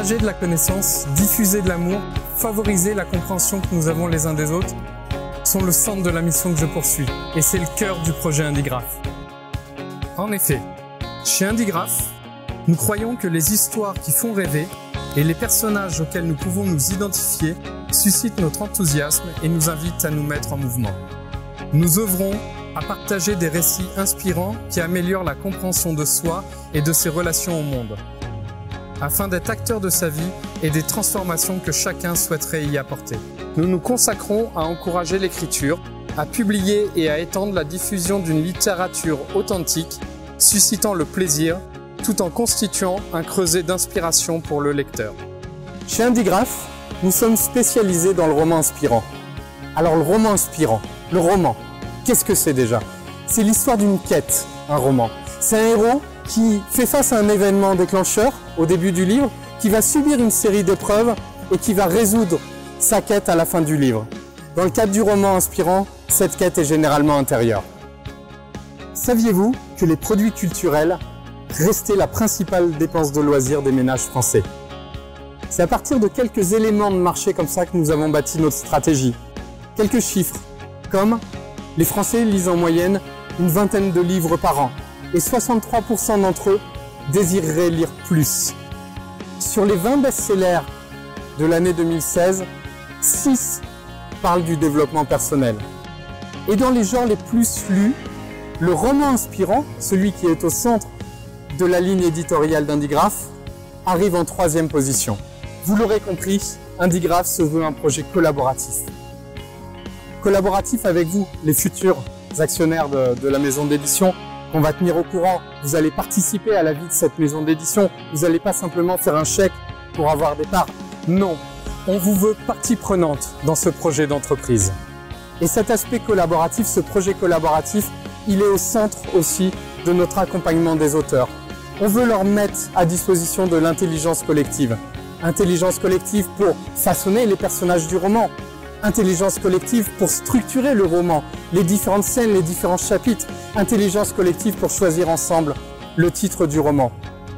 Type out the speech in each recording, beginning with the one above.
Partager de la connaissance, diffuser de l'amour, favoriser la compréhension que nous avons les uns des autres sont le centre de la mission que je poursuis. Et c'est le cœur du projet Indigraph. En effet, chez Indigraph, nous croyons que les histoires qui font rêver et les personnages auxquels nous pouvons nous identifier suscitent notre enthousiasme et nous invitent à nous mettre en mouvement. Nous œuvrons à partager des récits inspirants qui améliorent la compréhension de soi et de ses relations au monde, afin d'être acteurs de sa vie et des transformations que chacun souhaiterait y apporter. Nous nous consacrons à encourager l'écriture, à publier et à étendre la diffusion d'une littérature authentique, suscitant le plaisir, tout en constituant un creuset d'inspiration pour le lecteur. Chez Indigraph, nous sommes spécialisés dans le roman inspirant. Alors le roman inspirant, le roman, qu'est-ce que c'est déjà? C'est l'histoire d'une quête, un roman. C'est un héros qui fait face à un événement déclencheur au début du livre, qui va subir une série d'épreuves et qui va résoudre sa quête à la fin du livre. Dans le cadre du roman inspirant, cette quête est généralement intérieure. Saviez-vous que les produits culturels restaient la principale dépense de loisirs des ménages français? C'est à partir de quelques éléments de marché comme ça que nous avons bâti notre stratégie. Quelques chiffres, comme les Français lisent en moyenne une vingtaine de livres par an et 63% d'entre eux désireraient lire plus. Sur les 20 best-sellers de l'année 2016, 6 parlent du développement personnel. Et dans les genres les plus lus, le roman inspirant, celui qui est au centre de la ligne éditoriale d'Indigraph, arrive en 3e position. Vous l'aurez compris, Indigraph se veut un projet collaboratif. Collaboratif avec vous, les futurs actionnaires de la maison d'édition, qu'on va tenir au courant. Vous allez participer à la vie de cette maison d'édition. Vous n'allez pas simplement faire un chèque pour avoir des parts. Non, on vous veut partie prenante dans ce projet d'entreprise. Et cet aspect collaboratif, ce projet collaboratif, il est au centre aussi de notre accompagnement des auteurs. On veut leur mettre à disposition de l'intelligence collective. Intelligence collective pour façonner les personnages du roman. Intelligence collective pour structurer le roman, les différentes scènes, les différents chapitres. Intelligence collective pour choisir ensemble le titre du roman.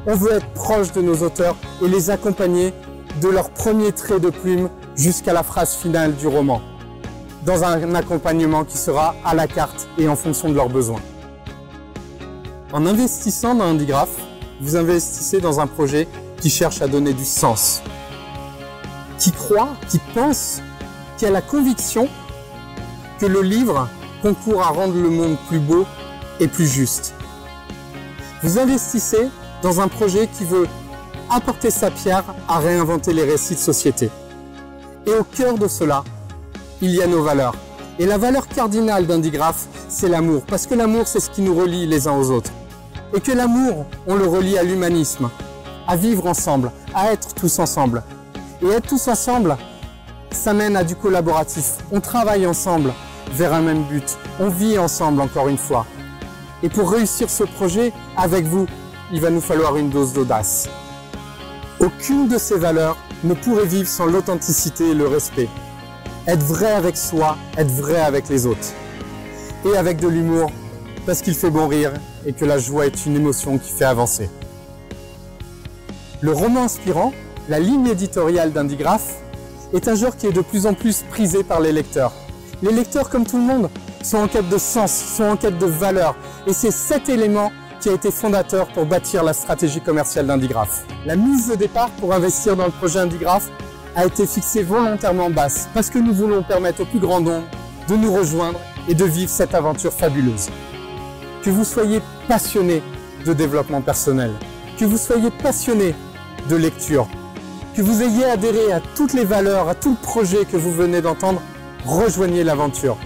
On veut être proche de nos auteurs et les accompagner de leur premier trait de plume jusqu'à la phrase finale du roman, dans un accompagnement qui sera à la carte et en fonction de leurs besoins. En investissant dans Indigraph, vous investissez dans un projet qui cherche à donner du sens, qui croit, qui pense, qui a la conviction que le livre concourt à rendre le monde plus beau et plus juste. Vous investissez dans un projet qui veut apporter sa pierre à réinventer les récits de société. Et au cœur de cela, il y a nos valeurs. Et la valeur cardinale d'Indigraph, c'est l'amour. Parce que l'amour, c'est ce qui nous relie les uns aux autres. Et que l'amour, on le relie à l'humanisme, à vivre ensemble, à être tous ensemble. Et être tous ensemble, ça mène à du collaboratif. On travaille ensemble vers un même but. On vit ensemble, encore une fois. Et pour réussir ce projet, avec vous, il va nous falloir une dose d'audace. Aucune de ces valeurs ne pourrait vivre sans l'authenticité et le respect. Être vrai avec soi, être vrai avec les autres. Et avec de l'humour, parce qu'il fait bon rire et que la joie est une émotion qui fait avancer. Le roman inspirant, la ligne éditoriale d'Indigraph, est un genre qui est de plus en plus prisé par les lecteurs. Les lecteurs, comme tout le monde, sont en quête de sens, sont en quête de valeur. Et c'est cet élément qui a été fondateur pour bâtir la stratégie commerciale d'Indigraph. La mise de départ pour investir dans le projet Indigraph a été fixée volontairement basse, parce que nous voulons permettre au plus grand nombre de nous rejoindre et de vivre cette aventure fabuleuse. Que vous soyez passionné de développement personnel, que vous soyez passionné de lecture, que vous ayez adhéré à toutes les valeurs, à tout le projet que vous venez d'entendre, rejoignez l'aventure.